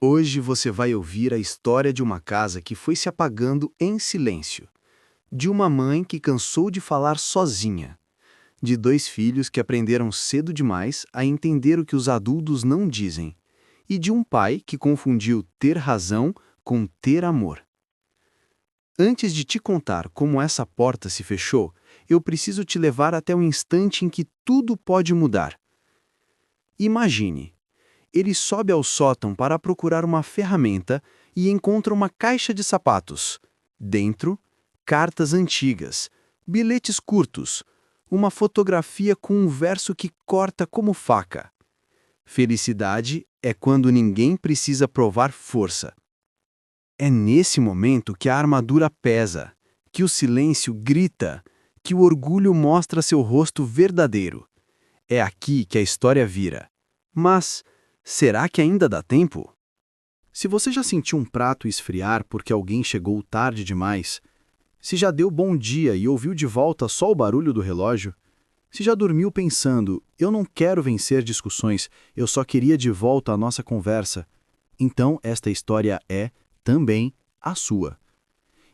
Hoje você vai ouvir a história de uma casa que foi se apagando em silêncio, de uma mãe que cansou de falar sozinha, de dois filhos que aprenderam cedo demais a entender o que os adultos não dizem, e de um pai que confundiu ter razão com ter amor. Antes de te contar como essa porta se fechou, eu preciso te levar até o instante em que tudo pode mudar. Imagine. Ele sobe ao sótão para procurar uma ferramenta e encontra uma caixa de sapatos. Dentro, cartas antigas, bilhetes curtos, uma fotografia com um verso que corta como faca. Felicidade é quando ninguém precisa provar força. É nesse momento que a armadura pesa, que o silêncio grita, que o orgulho mostra seu rosto verdadeiro. É aqui que a história vira. Mas será que ainda dá tempo? Se você já sentiu um prato esfriar porque alguém chegou tarde demais, se já deu bom dia e ouviu de volta só o barulho do relógio, se já dormiu pensando, eu não quero vencer discussões, eu só queria de volta a nossa conversa, então esta história é, também, a sua.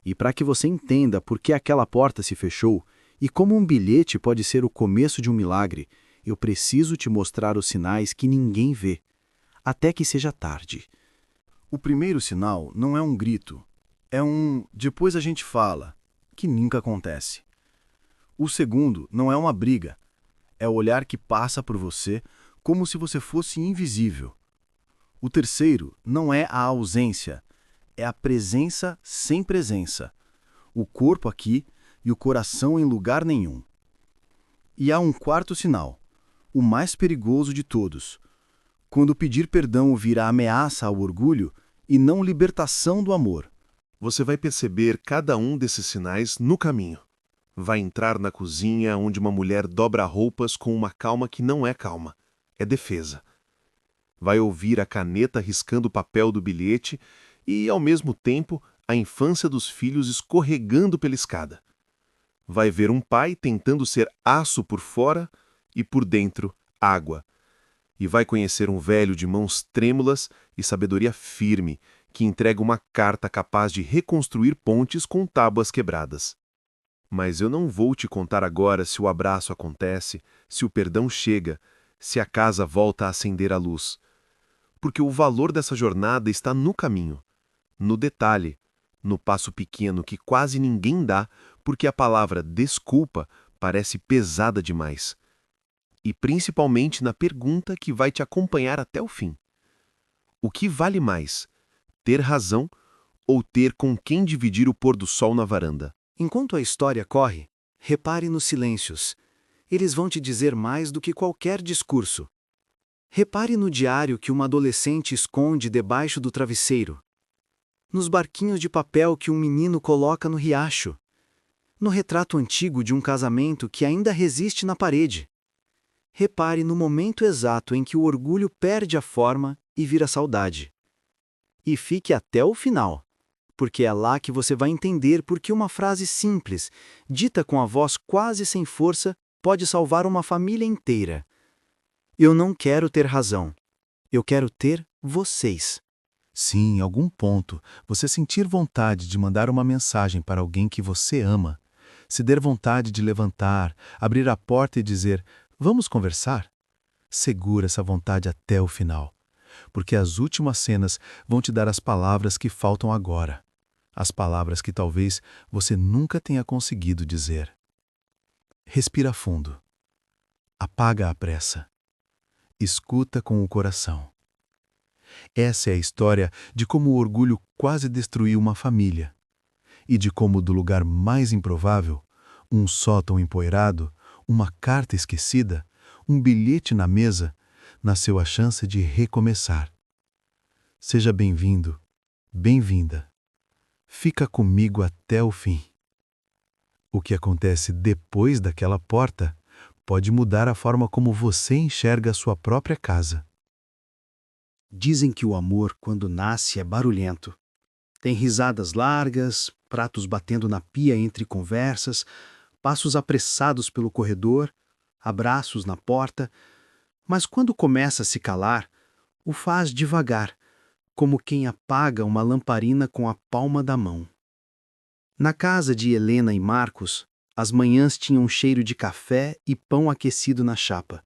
E para que você entenda por que aquela porta se fechou e como um bilhete pode ser o começo de um milagre, eu preciso te mostrar os sinais que ninguém vê, até que seja tarde. O primeiro sinal não é um grito, é um "depois a gente fala", que nunca acontece. O segundo não é uma briga, é o olhar que passa por você como se você fosse invisível. O terceiro não é a ausência, é a presença sem presença, o corpo aqui e o coração em lugar nenhum. E há um quarto sinal, o mais perigoso de todos, quando pedir perdão vira ameaça ao orgulho e não libertação do amor. Você vai perceber cada um desses sinais no caminho. Vai entrar na cozinha onde uma mulher dobra roupas com uma calma que não é calma, é defesa. Vai ouvir a caneta riscando o papel do bilhete e, ao mesmo tempo, a infância dos filhos escorregando pela escada. Vai ver um pai tentando ser aço por fora e por dentro água. E vai conhecer um velho de mãos trêmulas e sabedoria firme, que entrega uma carta capaz de reconstruir pontes com tábuas quebradas. Mas eu não vou te contar agora se o abraço acontece, se o perdão chega, se a casa volta a acender a luz. Porque o valor dessa jornada está no caminho, no detalhe, no passo pequeno que quase ninguém dá, porque a palavra desculpa parece pesada demais. E principalmente na pergunta que vai te acompanhar até o fim. O que vale mais, ter razão ou ter com quem dividir o pôr do sol na varanda? Enquanto a história corre, repare nos silêncios. Eles vão te dizer mais do que qualquer discurso. Repare no diário que uma adolescente esconde debaixo do travesseiro. Nos barquinhos de papel que um menino coloca no riacho. No retrato antigo de um casamento que ainda resiste na parede. Repare no momento exato em que o orgulho perde a forma e vira saudade. E fique até o final, porque é lá que você vai entender por que uma frase simples, dita com a voz quase sem força, pode salvar uma família inteira. Eu não quero ter razão. Eu quero ter vocês. Se em algum ponto você sentir vontade de mandar uma mensagem para alguém que você ama, se der vontade de levantar, abrir a porta e dizer, vamos conversar? Segura essa vontade até o final, porque as últimas cenas vão te dar as palavras que faltam agora, as palavras que talvez você nunca tenha conseguido dizer. Respira fundo. Apaga a pressa. Escuta com o coração. Essa é a história de como o orgulho quase destruiu uma família e de como do lugar mais improvável, um sótão empoeirado, uma carta esquecida, um bilhete na mesa, nasceu a chance de recomeçar. Seja bem-vindo, bem-vinda. Fica comigo até o fim. O que acontece depois daquela porta pode mudar a forma como você enxerga a sua própria casa. Dizem que o amor, quando nasce, é barulhento. Tem risadas largas, pratos batendo na pia entre conversas, passos apressados pelo corredor, abraços na porta, mas quando começa a se calar, o faz devagar, como quem apaga uma lamparina com a palma da mão. Na casa de Helena e Marcos, as manhãs tinham um cheiro de café e pão aquecido na chapa.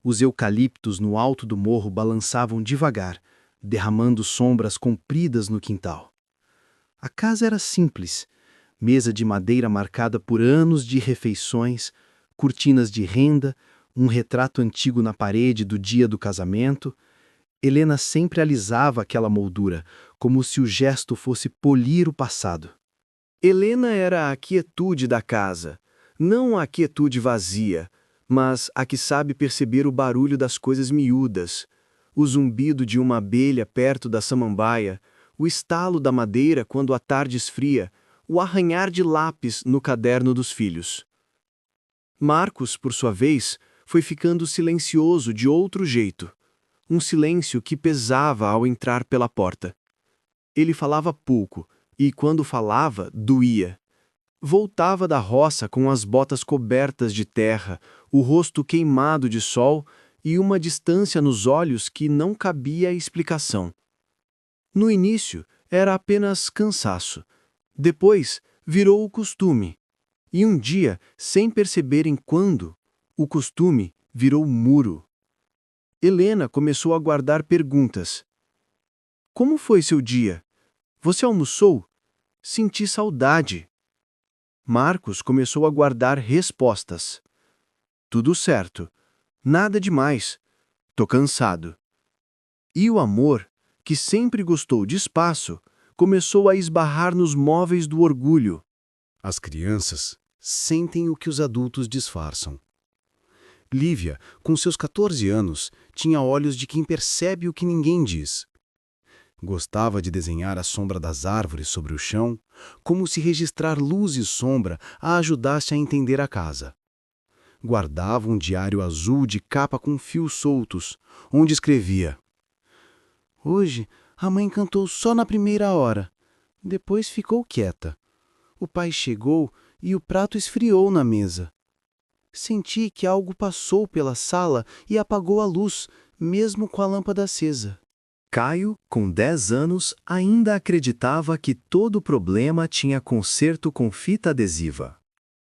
Os eucaliptos no alto do morro balançavam devagar, derramando sombras compridas no quintal. A casa era simples, mesa de madeira marcada por anos de refeições, cortinas de renda, um retrato antigo na parede do dia do casamento. Helena sempre alisava aquela moldura, como se o gesto fosse polir o passado. Helena era a quietude da casa, não a quietude vazia, mas a que sabe perceber o barulho das coisas miúdas, o zumbido de uma abelha perto da samambaia, o estalo da madeira quando a tarde esfria, o arranhar de lápis no caderno dos filhos. Marcos, por sua vez, foi ficando silencioso de outro jeito, um silêncio que pesava ao entrar pela porta. Ele falava pouco, e quando falava, doía. Voltava da roça com as botas cobertas de terra, o rosto queimado de sol e uma distância nos olhos que não cabia explicação. No início, era apenas cansaço. Depois, virou o costume. E um dia, sem perceberem quando, o costume virou muro. Helena começou a guardar perguntas. Como foi seu dia? Você almoçou? Senti saudade. Marcos começou a guardar respostas. Tudo certo. Nada demais. Tô cansado. E o amor, que sempre gostou de espaço, começou a esbarrar nos móveis do orgulho. As crianças sentem o que os adultos disfarçam. Lívia, com seus 14 anos, tinha olhos de quem percebe o que ninguém diz. Gostava de desenhar a sombra das árvores sobre o chão, como se registrar luz e sombra a ajudasse a entender a casa. Guardava um diário azul de capa com fios soltos, onde escrevia: Hoje, a mãe cantou só na primeira hora. Depois ficou quieta. O pai chegou e o prato esfriou na mesa. Senti que algo passou pela sala e apagou a luz, mesmo com a lâmpada acesa. Caio, com 10 anos, ainda acreditava que todo problema tinha conserto com fita adesiva.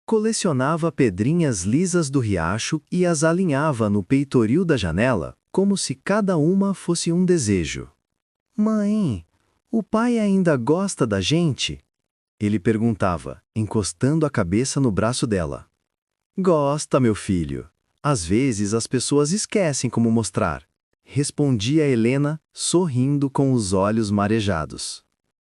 Colecionava pedrinhas lisas do riacho e as alinhava no peitoril da janela, como se cada uma fosse um desejo. Mãe, o pai ainda gosta da gente? Ele perguntava, encostando a cabeça no braço dela. Gosta, meu filho. Às vezes as pessoas esquecem como mostrar. Respondia Helena, sorrindo com os olhos marejados.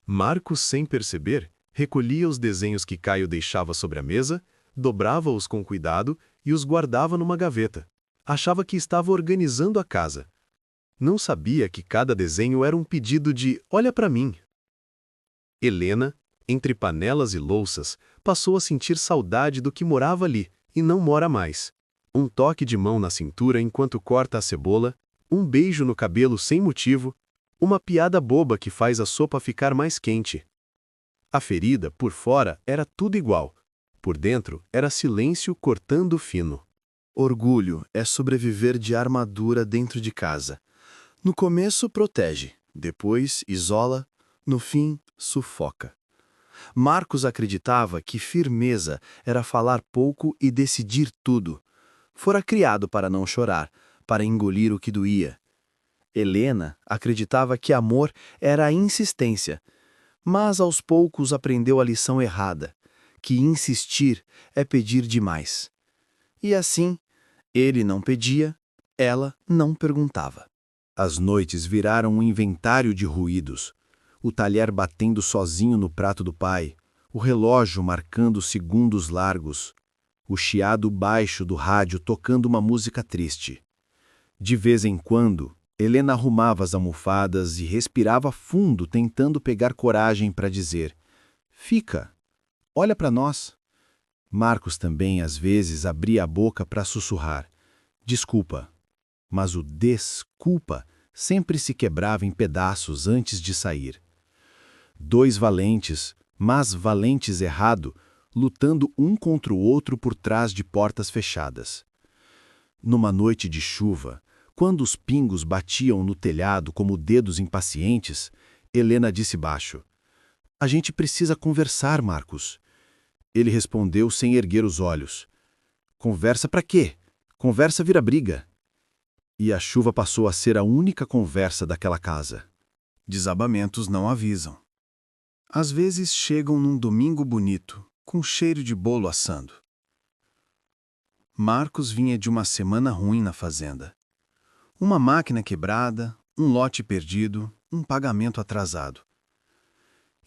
Marcos, sem perceber, recolhia os desenhos que Caio deixava sobre a mesa, dobrava-os com cuidado e os guardava numa gaveta. Achava que estava organizando a casa. Não sabia que cada desenho era um pedido de "olha para mim". Helena, entre panelas e louças, passou a sentir saudade do que morava ali e não mora mais. Um toque de mão na cintura enquanto corta a cebola, um beijo no cabelo sem motivo, uma piada boba que faz a sopa ficar mais quente. A ferida, por fora, era tudo igual. Por dentro, era silêncio cortando fino. Orgulho é sobreviver de armadura dentro de casa. No começo, protege. Depois, isola. No fim, sufoca. Marcos acreditava que firmeza era falar pouco e decidir tudo. Fora criado para não chorar, para engolir o que doía. Helena acreditava que amor era a insistência, mas aos poucos aprendeu a lição errada, que insistir é pedir demais. E assim, ele não pedia, ela não perguntava. As noites viraram um inventário de ruídos. O talher batendo sozinho no prato do pai, o relógio marcando segundos largos, o chiado baixo do rádio tocando uma música triste. De vez em quando, Helena arrumava as almofadas e respirava fundo tentando pegar coragem para dizer: Fica, olha para nós. Marcos também às vezes abria a boca para sussurrar: Desculpa. Mas o desculpa sempre se quebrava em pedaços antes de sair. Dois valentes, mas valentes errado, lutando um contra o outro por trás de portas fechadas. Numa noite de chuva, Quando os pingos batiam no telhado como dedos impacientes, Helena disse baixo: "A gente precisa conversar, Marcos." Ele respondeu sem erguer os olhos: "Conversa pra quê? Conversa vira briga." E a chuva passou a ser a única conversa daquela casa. Desabamentos não avisam. Às vezes chegam num domingo bonito, com cheiro de bolo assando. Marcos vinha de uma semana ruim na fazenda. Uma máquina quebrada, um lote perdido, um pagamento atrasado.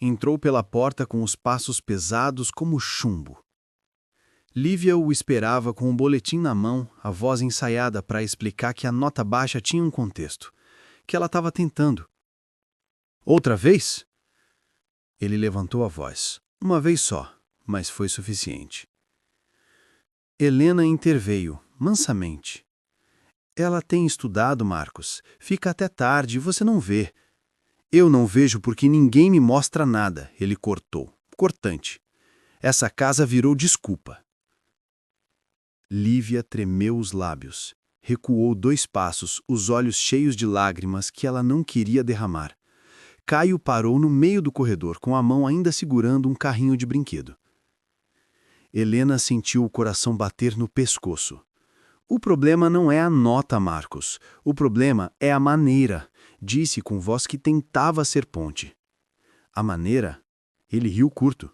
Entrou pela porta com os passos pesados como chumbo. Lívia o esperava com um boletim na mão, a voz ensaiada para explicar que a nota baixa tinha um contexto, que ela estava tentando. "Outra vez?" Ele levantou a voz. Uma vez só, mas foi suficiente. Helena interveio, mansamente. "Ela tem estudado, Marcos. Fica até tarde e você não vê." "Eu não vejo porque ninguém me mostra nada", ele cortou, cortante. "Essa casa virou desculpa." Lívia tremeu os lábios. Recuou 2 passos, os olhos cheios de lágrimas que ela não queria derramar. Caio parou no meio do corredor, com a mão ainda segurando um carrinho de brinquedo. Helena sentiu o coração bater no pescoço. "O problema não é a nota, Marcos. O problema é a maneira", disse com voz que tentava ser ponte. "A maneira?" Ele riu curto.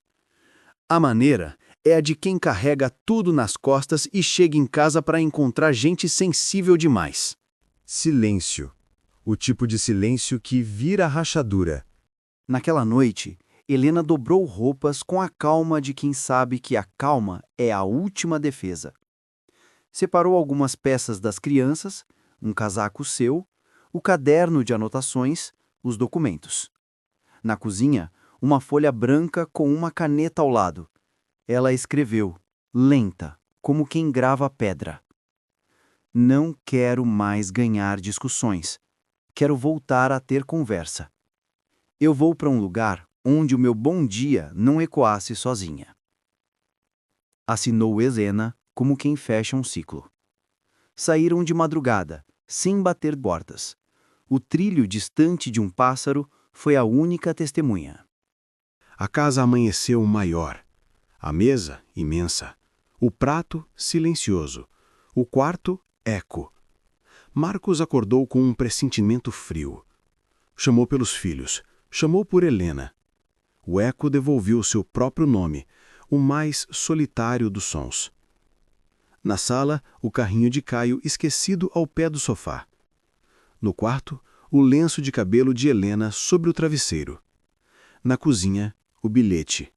"A maneira é a de quem carrega tudo nas costas e chega em casa para encontrar gente sensível demais." Silêncio. O tipo de silêncio que vira rachadura. Naquela noite, Helena dobrou roupas com a calma de quem sabe que a calma é a última defesa. Separou algumas peças das crianças, um casaco seu, o caderno de anotações, os documentos. Na cozinha, uma folha branca com uma caneta ao lado. Ela escreveu, lenta, como quem grava pedra: "Não quero mais ganhar discussões. Quero voltar a ter conversa. Eu vou para um lugar onde o meu bom dia não ecoasse sozinha." Assinou Helena como quem fecha um ciclo. Saíram de madrugada, sem bater portas. O trilho distante de um pássaro foi a única testemunha. A casa amanheceu maior. A mesa, imensa. O prato, silencioso. O quarto, eco. Marcos acordou com um pressentimento frio. Chamou pelos filhos. Chamou por Helena. O eco devolveu seu próprio nome, o mais solitário dos sons. Na sala, o carrinho de Caio esquecido ao pé do sofá. No quarto, o lenço de cabelo de Helena sobre o travesseiro. Na cozinha, o bilhete.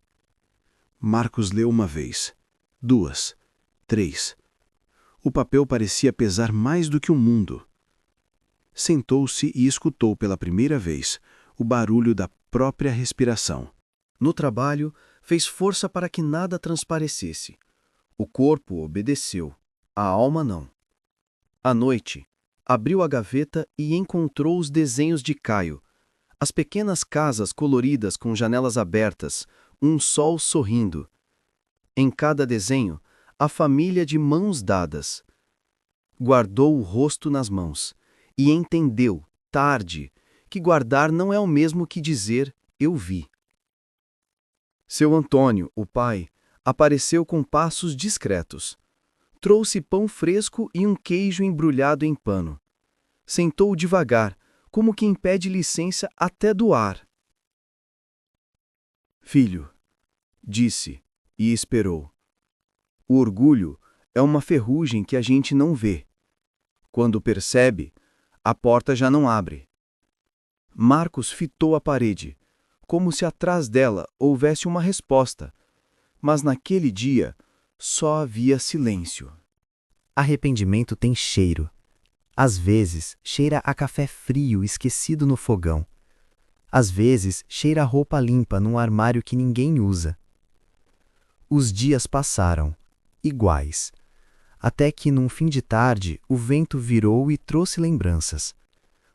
Marcos leu uma vez, 2, 3. O papel parecia pesar mais do que o mundo. Sentou-se e escutou pela primeira vez o barulho da própria respiração. No trabalho, fez força para que nada transparecesse. O corpo obedeceu, a alma não. À noite, abriu a gaveta e encontrou os desenhos de Caio. As pequenas casas coloridas com janelas abertas, um sol sorrindo. Em cada desenho, a família de mãos dadas. Guardou o rosto nas mãos e entendeu, tarde, que guardar não é o mesmo que dizer "eu vi". Seu Antônio, o pai, apareceu com passos discretos. Trouxe pão fresco e um queijo embrulhado em pano. Sentou devagar, como quem pede licença até do ar. "Filho", disse e esperou. O orgulho é uma ferrugem que a gente não vê. Quando percebe, a porta já não abre. Marcos fitou a parede, como se atrás dela houvesse uma resposta, mas naquele dia só havia silêncio. Arrependimento tem cheiro. Às vezes, cheira a café frio esquecido no fogão. Às vezes, cheira a roupa limpa num armário que ninguém usa. Os dias passaram, iguais, até que num fim de tarde o vento virou e trouxe lembranças.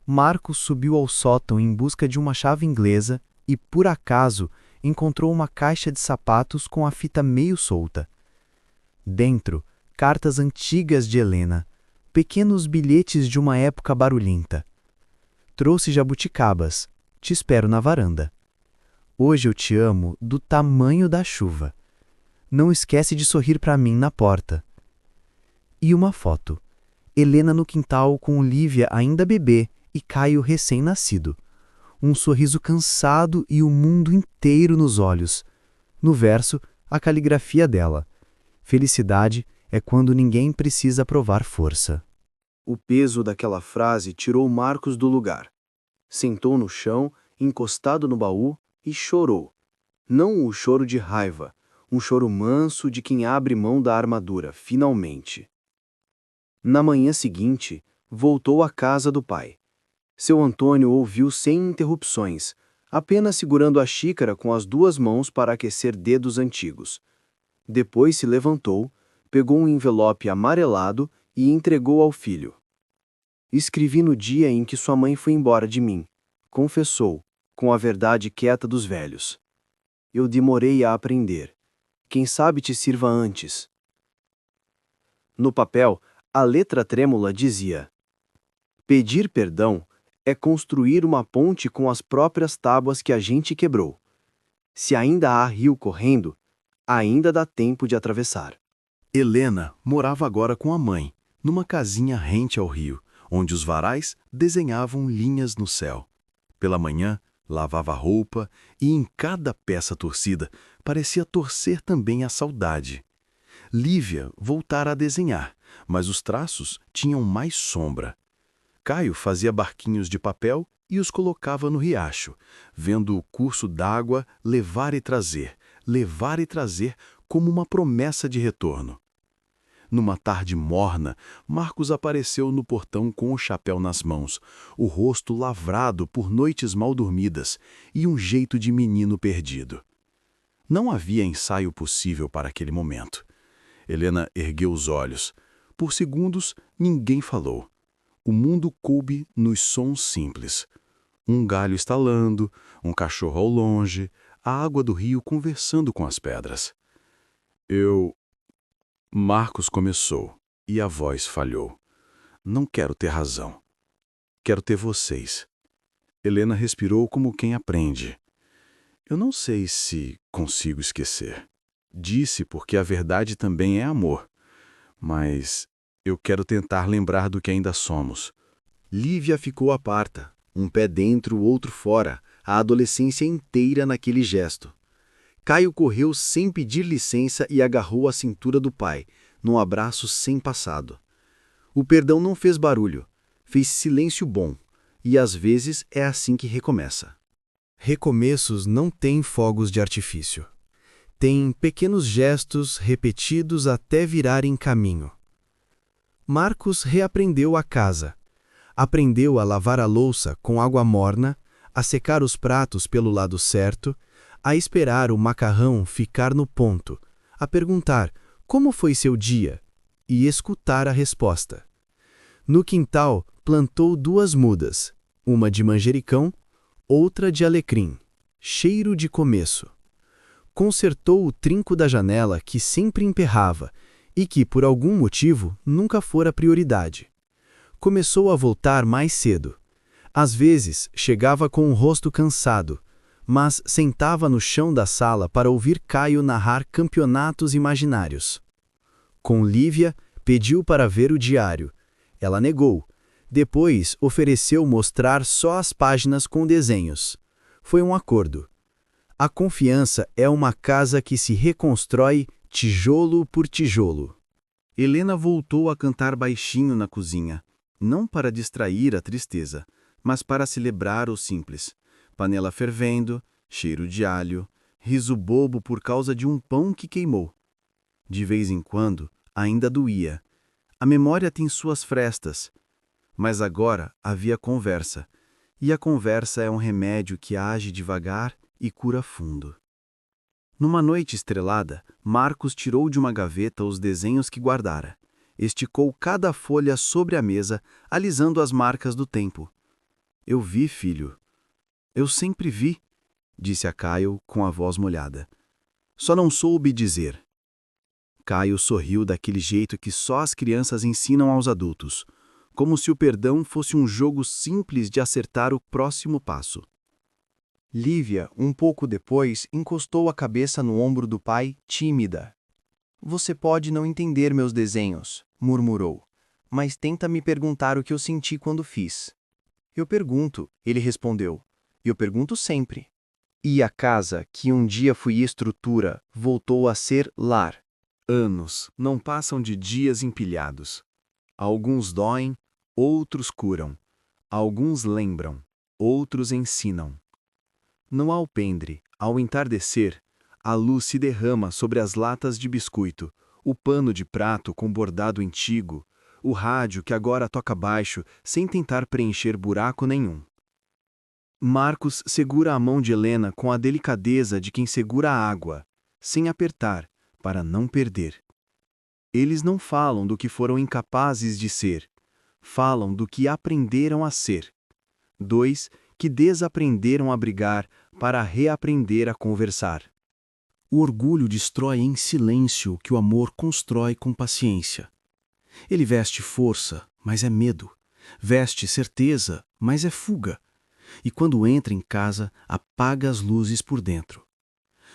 Marcos subiu ao sótão em busca de uma chave inglesa e, por acaso, encontrou uma caixa de sapatos com a fita meio solta. Dentro, cartas antigas de Helena, pequenos bilhetes de uma época barulhenta. Trouxe jabuticabas. Te espero na varanda. Hoje eu te amo do tamanho da chuva. Não esquece de sorrir para mim na porta. E uma foto. Helena no quintal com Lívia ainda bebê e Caio recém-nascido. Um sorriso cansado e o mundo inteiro nos olhos. No verso, a caligrafia dela. Felicidade é quando ninguém precisa provar força. O peso daquela frase tirou Marcos do lugar. Sentou no chão, encostado no baú, e chorou. Não o choro de raiva, um choro manso de quem abre mão da armadura, finalmente. Na manhã seguinte, voltou à casa do pai. Seu Antônio ouviu sem interrupções, apenas segurando a xícara com as duas mãos para aquecer dedos antigos. Depois se levantou, pegou um envelope amarelado e entregou ao filho. Escrevi no dia em que sua mãe foi embora de mim, confessou, com a verdade quieta dos velhos. Eu demorei a aprender. Quem sabe te sirva antes. No papel, a letra trêmula dizia: pedir perdão é construir uma ponte com as próprias tábuas que a gente quebrou. Se ainda há rio correndo, ainda dá tempo de atravessar. Helena morava agora com a mãe, numa casinha rente ao rio, onde os varais desenhavam linhas no céu. Pela manhã, lavava a roupa e em cada peça torcida parecia torcer também a saudade. Lívia voltara a desenhar, mas os traços tinham mais sombra. Caio fazia barquinhos de papel e os colocava no riacho, vendo o curso d'água levar e trazer como uma promessa de retorno. Numa tarde morna, Marcos apareceu no portão com o chapéu nas mãos, o rosto lavrado por noites mal dormidas e um jeito de menino perdido. Não havia ensaio possível para aquele momento. Helena ergueu os olhos. Por segundos, ninguém falou. O mundo coube nos sons simples. Um galho estalando, um cachorro ao longe, a água do rio conversando com as pedras. Marcos começou, e a voz falhou. Não quero ter razão. Quero ter vocês. Helena respirou como quem aprende. Eu não sei se consigo esquecer. Disse porque a verdade também é amor. Mas eu quero tentar lembrar do que ainda somos. Lívia ficou aparta, um pé dentro, o outro fora, a adolescência inteira naquele gesto. Caio correu sem pedir licença e agarrou a cintura do pai, num abraço sem passado. O perdão não fez barulho, fez silêncio bom, e às vezes é assim que recomeça. Recomeços não têm fogos de artifício. Têm pequenos gestos repetidos até virarem caminho. Marcos reaprendeu a casa. Aprendeu a lavar a louça com água morna, a secar os pratos pelo lado certo, a esperar o macarrão ficar no ponto, a perguntar como foi seu dia e escutar a resposta. No quintal, plantou 2 mudas, uma de manjericão, outra de alecrim, cheiro de começo. Consertou o trinco da janela que sempre emperrava e que, por algum motivo, nunca fora prioridade. Começou a voltar mais cedo. Às vezes, chegava com o rosto cansado, mas sentava no chão da sala para ouvir Caio narrar campeonatos imaginários. Com Lívia, pediu para ver o diário. Ela negou. Depois, ofereceu mostrar só as páginas com desenhos. Foi um acordo. A confiança é uma casa que se reconstrói tijolo por tijolo. Helena voltou a cantar baixinho na cozinha, não para distrair a tristeza, mas para celebrar o simples. Panela fervendo, cheiro de alho, riso bobo por causa de um pão que queimou. De vez em quando, ainda doía. A memória tem suas frestas. Mas agora havia conversa, e a conversa é um remédio que age devagar e cura fundo. Numa noite estrelada, Marcos tirou de uma gaveta os desenhos que guardara. Esticou cada folha sobre a mesa, alisando as marcas do tempo. Eu vi, filho. Eu sempre vi, disse a Caio com a voz molhada. Só não soube dizer. Caio sorriu daquele jeito que só as crianças ensinam aos adultos, como se o perdão fosse um jogo simples de acertar o próximo passo. Lívia, um pouco depois, encostou a cabeça no ombro do pai, tímida. Você pode não entender meus desenhos, murmurou, mas tenta me perguntar o que eu senti quando fiz. Eu pergunto, ele respondeu. Eu pergunto sempre. E a casa, que um dia foi estrutura, voltou a ser lar. Anos não passam de dias empilhados. Alguns doem, outros curam. Alguns lembram, outros ensinam. No alpendre, ao entardecer, a luz se derrama sobre as latas de biscoito, o pano de prato com bordado antigo, o rádio que agora toca baixo sem tentar preencher buraco nenhum. Marcos segura a mão de Helena com a delicadeza de quem segura a água, sem apertar, para não perder. Eles não falam do que foram incapazes de ser, falam do que aprenderam a ser. Dois que desaprenderam a brigar para reaprender a conversar. O orgulho destrói em silêncio o que o amor constrói com paciência. Ele veste força, mas é medo. Veste certeza, mas é fuga. E quando entra em casa, apaga as luzes por dentro.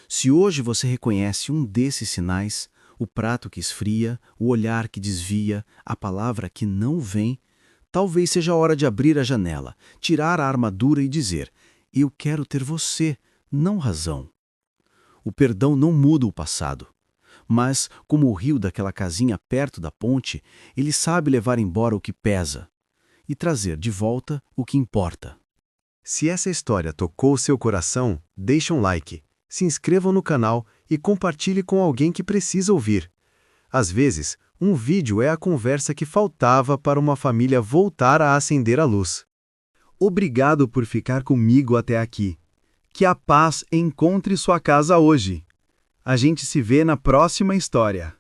Se hoje você reconhece um desses sinais, o prato que esfria, o olhar que desvia, a palavra que não vem, talvez seja a hora de abrir a janela, tirar a armadura e dizer: eu quero ter você, não razão. O perdão não muda o passado. Mas, como o rio daquela casinha perto da ponte, ele sabe levar embora o que pesa e trazer de volta o que importa. Se essa história tocou seu coração, deixe um like, se inscreva no canal e compartilhe com alguém que precisa ouvir. Às vezes, um vídeo é a conversa que faltava para uma família voltar a acender a luz. Obrigado por ficar comigo até aqui. Que a paz encontre sua casa hoje. A gente se vê na próxima história.